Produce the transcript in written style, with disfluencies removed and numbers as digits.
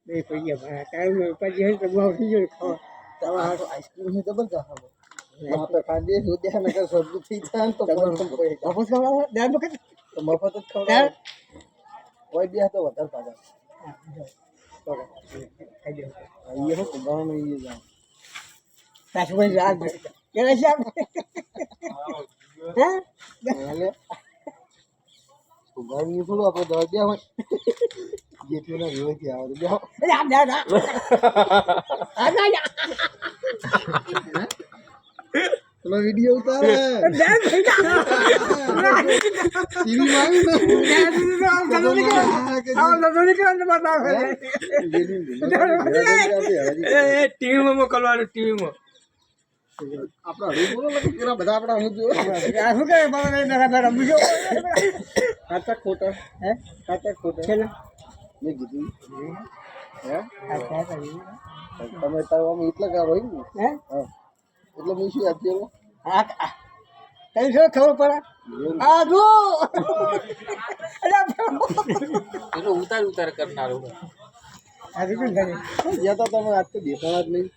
બે પૈયા કાંઈ પછી તો બહુ થઈ ગયું ખાવા તમારા તો આઈસ્ક્રીમ ડબલ ચાહો વહાં पे खा दिए जो देना कर सब ठीक था तो મફત ખવડાવો દાળ વખત तो मफत જ ખવડાવે કોઈ દે તો વધારે પાછા ખાઈ દો ये हो गाँव में ये जाओ પાછું ભાઈ રાત કેવા છે હે पहले तो गाँव में थोड़ा આપણે દવા દે હોય જેટલું ના રહ્યો કે આવે દે રાત રાત ચલો વિડિયો ઉતારે ટીવી માં ટીવીમાં મોકલવાનું ટીવીમાં આપણા હરી બોલો કે કેરા બધા આપણા હું જો શું કરે રમજો સાચા ખોટા હે સાચા ખોટા ચલો મેં કીધું હે અચ્છા કરી તમે તારો આમ એટલા કા હોય ને હે હા એટલે હું શું આપી આ કઈ શું ખબર પડે આ જો એટલે ઉતાર કરનારું આ રીતું કરે ગયા તા તમે આજ તો દેખાણા જ નહીં